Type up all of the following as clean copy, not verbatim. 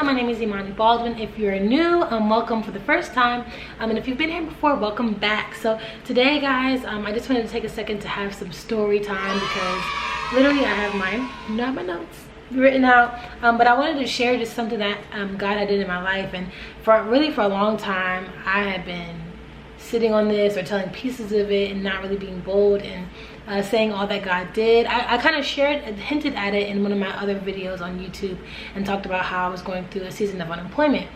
my name is Imani Baldwin. If you're new, welcome for the first time. And if you've been here before, welcome back. So today, guys, I just wanted to take a second to have some story time because literally I have my notes written out. But I wanted to share just something that God had did in my life. And for a long time, I had been sitting on this or telling pieces of it and not really being bold and saying all that God did. I kind of hinted at it in one of my other videos on YouTube and talked about how I was going through a season of unemployment.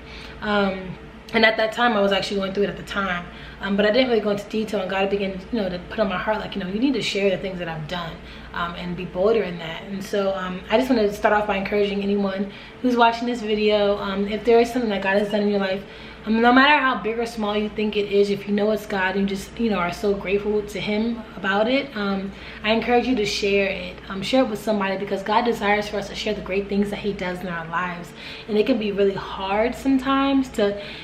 And at that time, I was actually going through it at the time. But I didn't really go into detail, and God began, to put on my heart, like, you need to share the things that I've done and be bolder in that. And so I just wanted to start off by encouraging anyone who's watching this video, if there is something that God has done in your life, no matter how big or small you think it is, if you know it's God and just are so grateful to him about it, I encourage you to share it. Share it with somebody, because God desires for us to share the great things that he does in our lives. And it can be really hard sometimes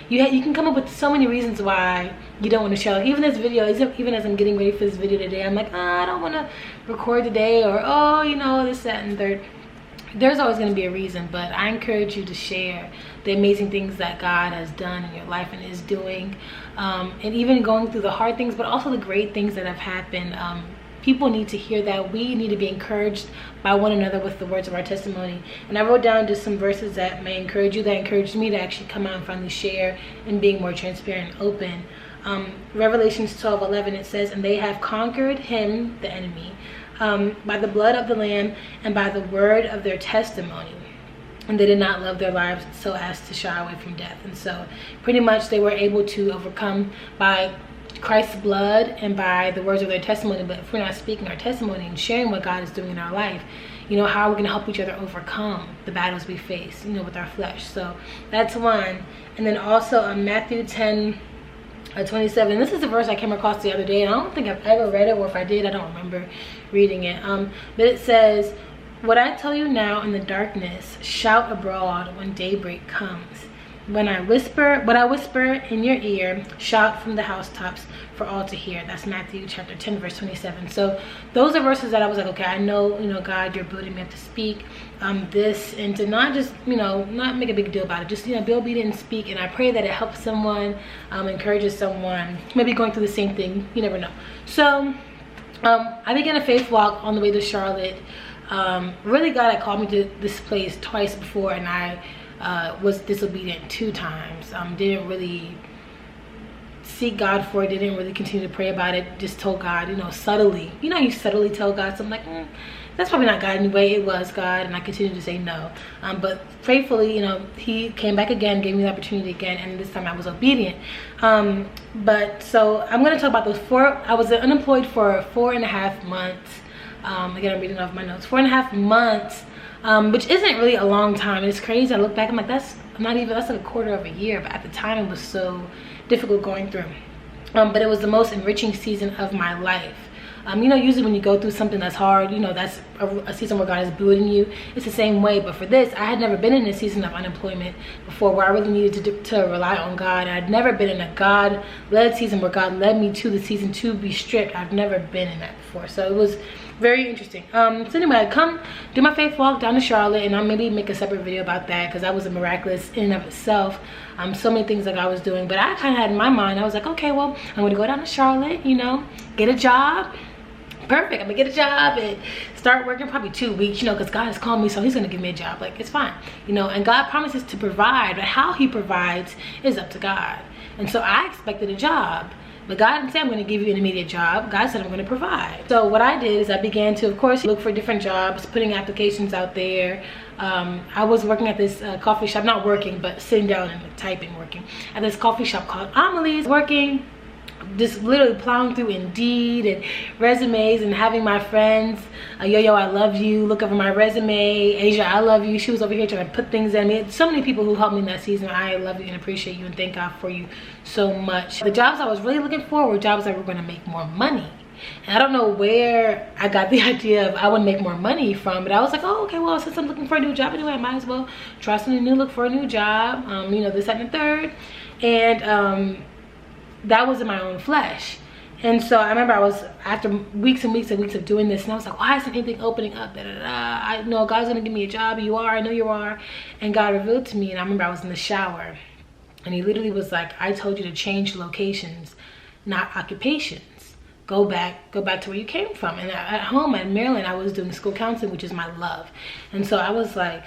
you can come up with so many reasons why you don't want to share. Like, even this video, even as I'm getting ready for this video today, I'm like, I don't want to record today, or this, that, and third. There's always going to be a reason, but I encourage you to share the amazing things that God has done in your life and is doing, and even going through the hard things, but also the great things that have happened. People need to hear that. We need to be encouraged by one another with the words of our testimony. And I wrote down just some verses that may encourage you, that encouraged me to actually come out and finally share and being more transparent and open. Revelations 12:11, it says, "And they have conquered him," the enemy, "by the blood of the Lamb and by the word of their testimony. And they did not love their lives so as to shy away from death." And so pretty much they were able to overcome by Christ's blood and by the words of their testimony. But if we're not speaking our testimony and sharing what God is doing in our life, how are we going to help each other overcome the battles we face, with our flesh? So that's one. And then also Matthew 10:27. This is a verse I came across the other day, and I don't think I've ever read it, or if I did, I don't remember reading it. But it says, "What I tell you now in the darkness, shout abroad when daybreak comes. What I whisper in your ear, shout from the housetops for all to hear." That's Matthew chapter 10, verse 27. So those are verses that I was like, okay, I know, God, you're building me up to speak this, and to not just, not make a big deal about it. Just, be obedient and speak. And I pray that it helps someone, encourages someone, maybe going through the same thing. You never know. So I began a faith walk on the way to Charlotte. Really, God had called me to this place twice before, and I was disobedient 2 times. Didn't really seek God for it, didn't really continue to pray about it, just told God, subtly. You subtly tell God something, like, that's probably not God anyway. It was God, and I continued to say no. But faithfully, he came back again, gave me the opportunity again, and this time I was obedient. But so I'm going to talk about those I was unemployed for 4.5 months. Again, I'm reading off my notes. 4.5 months. Which isn't really a long time. It's crazy. I look back, I'm like, that's like a quarter of a year. But at the time, it was so difficult going through. But it was the most enriching season of my life. Usually when you go through something that's hard, that's a season where God is building you. It's the same way. But for this, I had never been in a season of unemployment before, where I really needed to rely on God. I'd never been in a God-led season where God led me to the season to be stripped. I've never been in that before. So it was very interesting. So anyway, I come do my faith walk down to Charlotte, and I'll maybe make a separate video about that, because that was a miraculous in and of itself. So many things that I was doing, but I kind of had in my mind, I was like, okay, well, I'm going to go down to Charlotte, get a job. Perfect. I'm gonna get a job and start working probably 2 weeks, because God has called me, so he's gonna give me a job. Like, it's fine, and God promises to provide, but how he provides is up to God. And so I expected a job, but God didn't say I'm going to give you an immediate job. God said I'm going to provide. So what I did is I began to, of course, look for different jobs, putting applications out there. I was working at this coffee shop, not working, but sitting down and typing, working at this coffee shop called Amelie's, working, just literally plowing through Indeed and resumes, and having my friends, Yo, I love you, look over my resume. Asia, I love you. She was over here trying to put things in. I mean, so many people who helped me in that season. I love you and appreciate you and thank God for you so much. The jobs I was really looking for were jobs that were going to make more money. And I don't know where I got the idea of I want to make more money from, but I was like, oh, okay, well, since I'm looking for a new job anyway, I might as well try something new, look for a new job, this, that, and the third. And that was in my own flesh. And so I remember I was, after weeks and weeks and weeks of doing this, and I was like, why isn't anything opening up? Da, da, da. I know God's gonna give me a job. You are, I know you are. And God revealed to me, and I remember I was in the shower, and he literally was like, I told you to change locations, not occupations. Go back to where you came from. And at home in Maryland, I was doing school counseling, which is my love. And so I was like,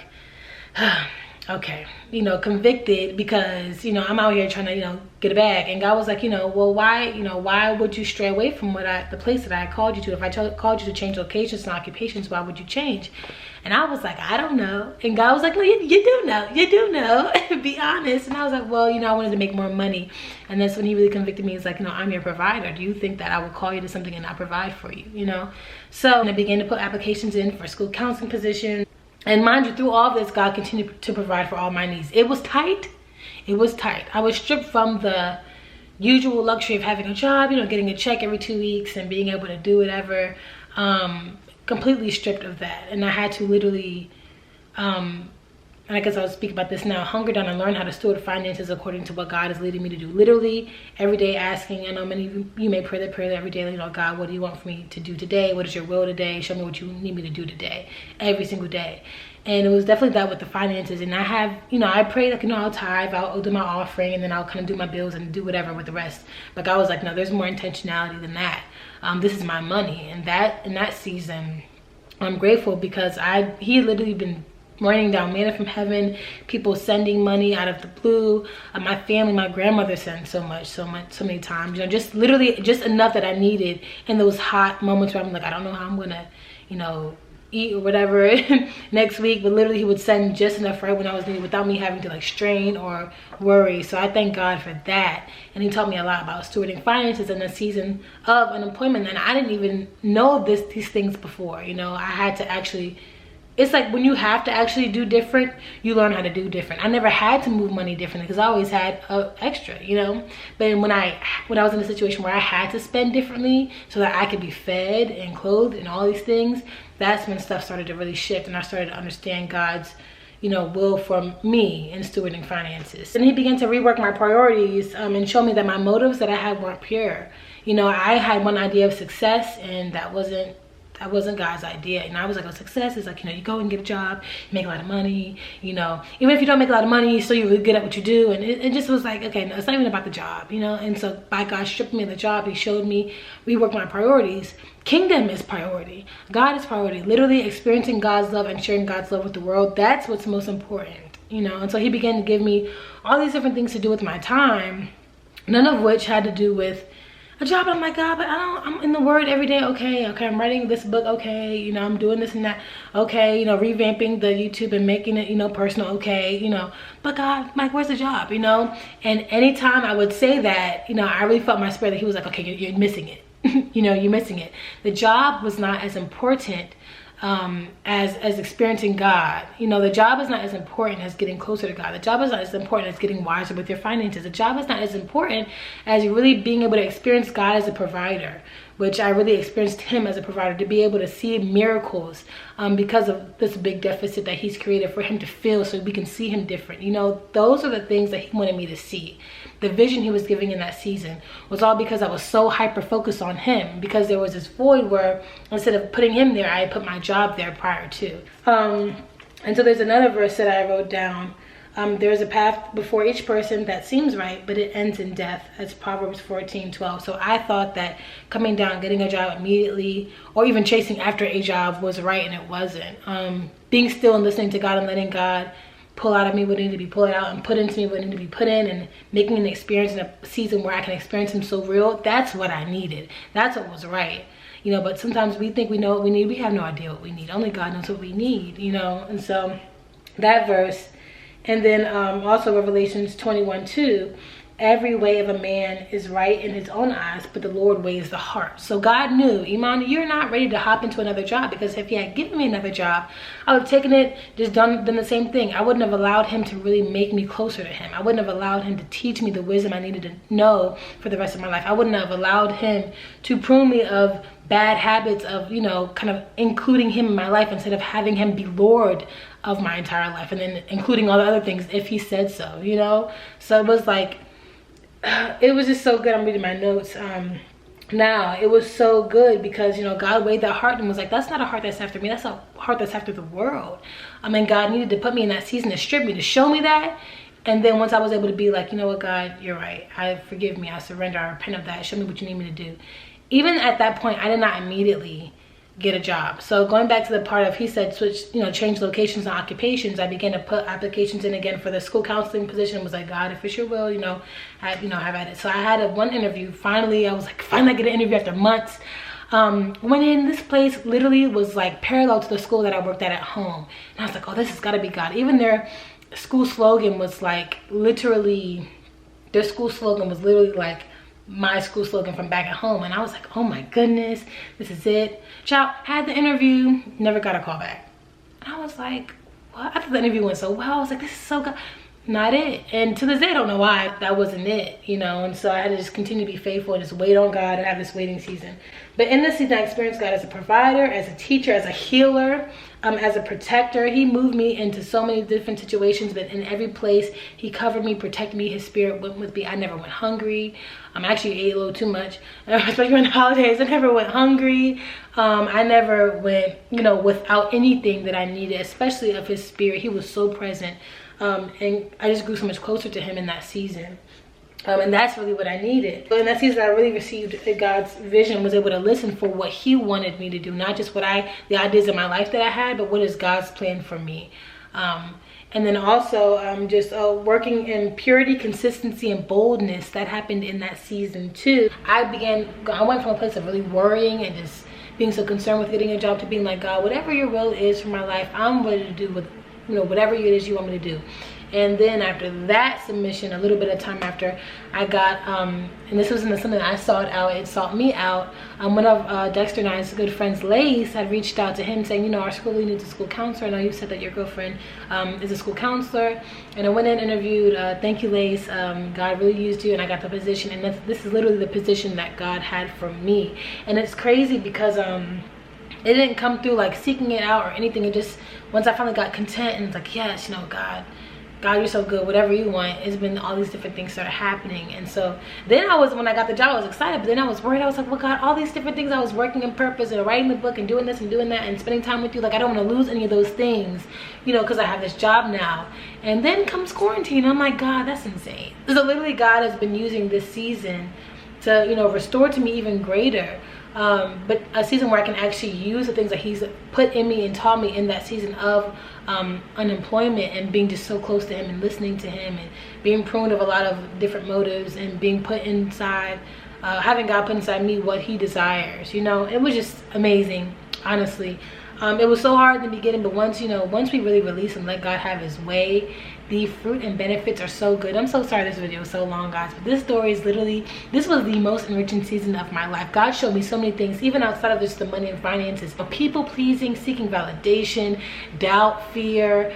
okay, you know, convicted, because, you know, I'm out here trying to, you know, get a bag. And God was like, you know, well, why would you stray away from the place that I called you to? If I called you to change locations and occupations, why would you change? And I was like, I don't know. And God was like, no, you do know, be honest. And I was like, well, you know, I wanted to make more money. And that's when he really convicted me. He's like, no, I'm your provider. Do you think that I would call you to something and not provide for you, you know? So I began to put applications in for school counseling positions. And mind you, through all of this, God continued to provide for all my needs. It was tight. It was tight. I was stripped from the usual luxury of having a job, you know, getting a check every 2 weeks and being able to do whatever. Completely stripped of that. And I had to literally, and I guess I'll speak about this now, hunker down and learn how to steward finances according to what God is leading me to do. Literally every day asking, I know many of you may pray that prayer every day, you know, God, what do you want for me to do today? What is your will today? Show me what you need me to do today, every single day. And it was definitely that with the finances. And I have, you know, I pray, like, you know, I'll tithe, I'll do my offering, and then I'll kind of do my bills and do whatever with the rest. But God was like, no, there's more intentionality than that. This is my money. And that, in that season, I'm grateful, because he had literally been raining down manna from heaven, people sending money out of the blue. My family, my grandmother sent so many times, you know, just literally just enough that I needed in those hot moments where I'm like, I don't know how I'm gonna, you know, eat or whatever next week. But literally he would send just enough right when I was needed, without me having to like strain or worry. So I thank God for that. And he taught me a lot about stewarding finances in a season of unemployment. And I didn't even know these things before, you know. I had to actually, it's like when you have to actually do different, you learn how to do different. I never had to move money differently, because I always had extra, you know. But when I was in a situation where I had to spend differently so that I could be fed and clothed and all these things, that's when stuff started to really shift, and I started to understand God's, you know, will for me in stewarding finances. And he began to rework my priorities and show me that my motives that I had weren't pure. You know, I had one idea of success, and that wasn't God's idea. And I was like, oh, success is like, you know, you go and get a job, you make a lot of money, you know, even if you don't make a lot of money, so you're really good at what you do. And it just was like, okay, no, it's not even about the job, you know. And so by God stripping me of the job, he showed me, rework my priorities. Kingdom is priority. God is priority. Literally experiencing God's love and sharing God's love with the world, that's what's most important, you know. And so he began to give me all these different things to do with my time, none of which had to do with a job. And I'm like, God, but I'm in the word every day. Okay, I'm writing this book. Okay, you know, I'm doing this and that. Okay, you know, revamping the YouTube and making it, you know, personal. Okay, you know, but God, Mike, where's the job, you know? And anytime I would say that, you know, I really felt my spirit that he was like, okay, you're missing it. You know, you're missing it. The job was not as important as experiencing God. You know, the job is not as important as getting closer to God. The job is not as important as getting wiser with your finances. The job is not as important as you really being able to experience God as a provider, which I really experienced him as a provider, to be able to see miracles because of this big deficit that he's created for him to fill, so we can see him different. You know, those are the things that he wanted me to see. The vision he was giving in that season was all because I was so hyper focused on him, because there was this void where instead of putting him there, I put my job there prior to. And so there's another verse that I wrote down. There's a path before each person that seems right, but it ends in death. That's Proverbs 14:12. So I thought that coming down, getting a job immediately, or even chasing after a job was right, and it wasn't. Being still and listening to God and letting God pull out of me what needed to be pulled out and put into me what needed to be put in, and making an experience in a season where I can experience him so real, that's what I needed. That's what was right. You know, but sometimes we think we know what we need. We have no idea what we need. Only God knows what we need, you know. And so that verse, and then also Revelations 21:2, every way of a man is right in his own eyes, but the Lord weighs the heart. So God knew, Imani, you're not ready to hop into another job, because if he had given me another job, I would have taken it, just done the same thing. I wouldn't have allowed him to really make me closer to him. I wouldn't have allowed him to teach me the wisdom I needed to know for the rest of my life. I wouldn't have allowed him to prune me of bad habits of, you know, kind of including him in my life instead of having him be Lord of my entire life, and then including all the other things if he said so, you know. So it was like, it was just so good. I'm reading my notes. Now, it was so good because, you know, God weighed that heart and was like, that's not a heart that's after me. That's a heart that's after the world. I mean, God needed to put me in that season to strip me, to show me that. And then once I was able to be like, you know what, God, you're right. Forgive me. I surrender. I repent of that. Show me what you need me to do. Even at that point, I did not immediately get a job. So going back to the part of, he said, switch, you know, change locations and occupations, I began to put applications in again for the school counseling position. It was like, God, if it's your will, have at it. So I had one interview. Finally, I was like, finally I get an interview after months. Went in, this place literally was like parallel to the school that I worked at home. And I was like, oh, this has got to be God. Even their school slogan was like, literally, their school slogan was literally like my school slogan from back at home. And I was like, oh my goodness, this is it. Child, had the interview, never got a call back. And I was like, what? I thought the interview went so well. I was like, this is so good. Not it. And to this day, I don't know why that wasn't it, you know. And so I had to just continue to be faithful and just wait on God and have this waiting season. But in this season, I experienced God as a provider, as a teacher, as a healer, as a protector. He moved me into so many different situations, but in every place, he covered me, protected me. His spirit went with me. I never went hungry. I actually ate a little too much, especially during the holidays. I never went hungry. I never went, you know, without anything that I needed, especially of his spirit. He was so present. And I just grew so much closer to him in that season. And that's really what I needed. So in that season, I really received God's vision, was able to listen for what he wanted me to do. Not just the ideas in my life that I had, but what is God's plan for me. And then also just working in purity, consistency, and boldness. That happened in that season too. I went from a place of really worrying and just being so concerned with getting a job to being like, God, whatever your will is for my life, I'm ready to do with, you know, whatever it is you want me to do. And then after that submission, a little bit of time after, I got and this wasn't something I sought out, it sought me out. One of Dexter and I's good friends, Lace, had reached out to him saying, you know, our school really needs a school counselor. I know you said that your girlfriend is a school counselor. And I went in and interviewed. Thank you, Lace. God really used you, and I got the position. And this is literally the position that God had for me. And it's crazy because it didn't come through like seeking it out or anything. It just, once I finally got content and it's like, yes, you know, God, you're so good, whatever you want. It's been all these different things started happening. And so then when I got the job, I was excited, but then I was worried. I was like, well, God, all these different things. I was working in purpose and writing the book and doing this and doing that and spending time with you. Like, I don't want to lose any of those things, you know, because I have this job now. And then comes quarantine. I'm like, God, that's insane. So literally God has been using this season to, you know, restore to me even greater. But a season where I can actually use the things that he's put in me and taught me in that season of unemployment, and being just so close to him and listening to him and being pruned of a lot of different motives and being put inside, having God put inside me what he desires. You know, it was just amazing, honestly. It was so hard in the beginning, but once we really release and let God have his way, the fruit and benefits are so good. I'm so sorry this video was so long, guys, but this story is literally, this was the most enriching season of my life. God showed me so many things, even outside of just the money and finances. People pleasing, seeking validation, doubt, fear,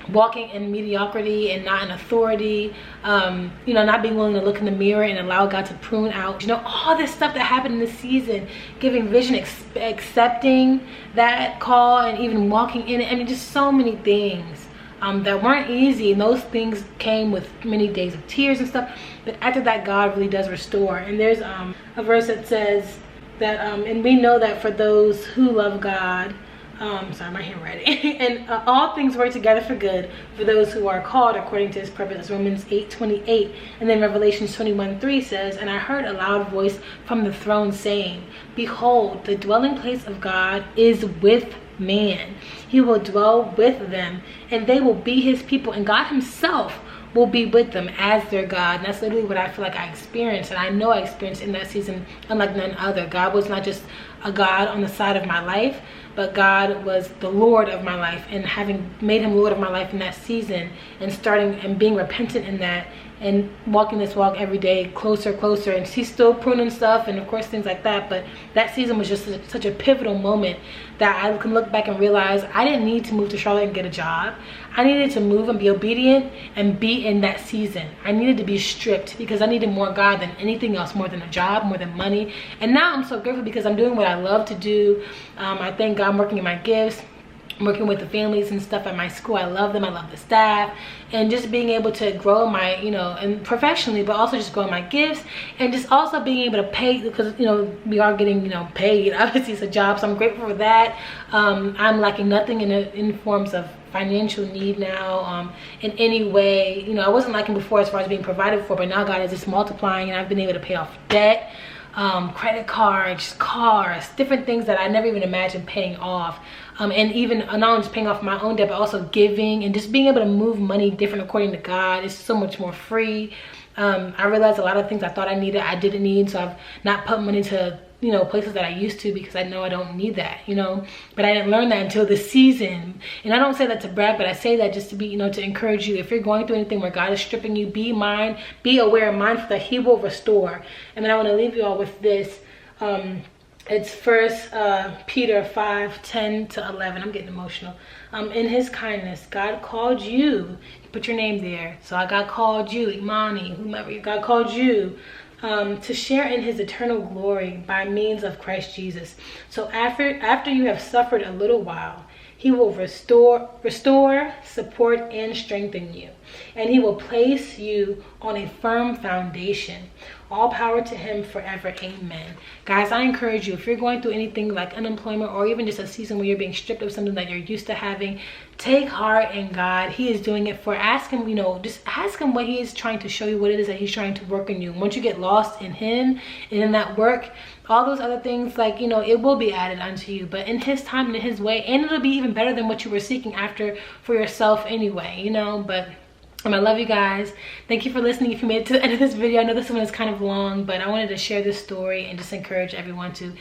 walking in mediocrity and not in authority, you know, not being willing to look in the mirror and allow God to prune out, you know, all this stuff that happened in this season, giving vision, accepting that call, and even walking in it. I mean, just so many things that weren't easy, and those things came with many days of tears and stuff. But after that, God really does restore. And there's a verse that says that and we know that for those who love God, sorry, my handwriting, and all things work together for good for those who are called according to his purpose. That's Romans 8:28. And then Revelations 21:3 says, and I heard a loud voice from the throne saying, behold, the dwelling place of God is with man. He will dwell with them, and they will be his people, and God himself will be with them as their God. And that's literally what I feel like I experienced, and I know I experienced in that season unlike none other. God was not just a God on the side of my life, but God was the Lord of my life, and having made him Lord of my life in that season, and starting and being repentant in that, and walking this walk every day closer, and he's still pruning stuff and of course things like that. But that season was just such a pivotal moment that I can look back and realize I didn't need to move to Charlotte and get a job. I needed to move and be obedient and be in that season. I needed to be stripped because I needed more God than anything else, more than a job, more than money. And now I'm so grateful because I'm doing what I love to do. I thank God I'm working in my gifts, working with the families and stuff at my school. I love them. I love the staff, and just being able to grow my, you know, and professionally, but also just grow my gifts, and just also being able to pay, because, you know, we are getting, you know, paid. Obviously it's a job, so I'm grateful for that. I'm lacking nothing in forms of financial need now, in any way. You know, I wasn't lacking before as far as being provided for, but now God is just multiplying, and I've been able to pay off debt, credit cards, cars, different things that I never even imagined paying off. And even not only just paying off my own debt, but also giving, and just being able to move money different according to God. It's so much more free. I realized a lot of things I thought I needed, I didn't need. So I've not put money to, you know, places that I used to, because I know I don't need that, you know. But I didn't learn that until this season. And I don't say that to brag, but I say that just to be, you know, to encourage you. If you're going through anything where God is stripping you, be aware and mindful that he will restore. And then I want to leave you all with this. It's First Peter 5:10-11. I'm getting emotional. In his kindness, God called you. Put your name there. So God called you, Imani, whomever. God called you to share in his eternal glory by means of Christ Jesus. So after you have suffered a little while, he will restore, support, and strengthen you. And he will place you on a firm foundation. All power to him forever. Amen. Guys, I encourage you, if you're going through anything like unemployment, or even just a season where you're being stripped of something that you're used to having, take heart in God. He is doing it for, ask him, you know, just ask him what he is trying to show you, what it is that he's trying to work in you. Once you get lost in him and in that work, all those other things, like, you know, it will be added unto you, but in his time and in his way, and it'll be even better than what you were seeking after for yourself anyway, you know. But I love you guys. Thank you for listening. If you made it to the end of this video, I know this one is kind of long, but I wanted to share this story and just encourage everyone to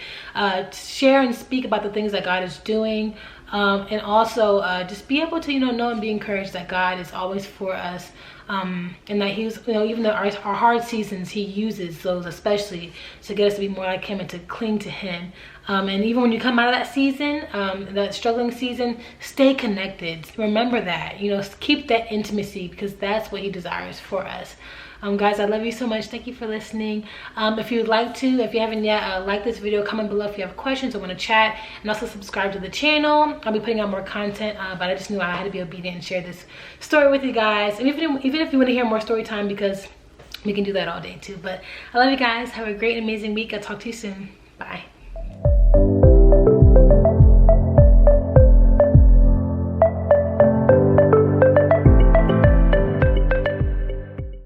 share and speak about the things that God is doing, and also just be able to, you know and be encouraged that God is always for us, and that he's, you know, even though our hard seasons, he uses those especially to get us to be more like him and to cling to him. And even when you come out of that season, that struggling season, stay connected. Remember that, you know, keep that intimacy, because that's what he desires for us. Guys, I love you so much. Thank you for listening. If you would like to, if you haven't yet, like this video, comment below if you have questions or want to chat, and also subscribe to the channel. I'll be putting out more content, but I just knew I had to be obedient and share this story with you guys. And even if you want to hear more story time, because we can do that all day too. But I love you guys. Have a great, amazing week. I'll talk to you soon. Bye.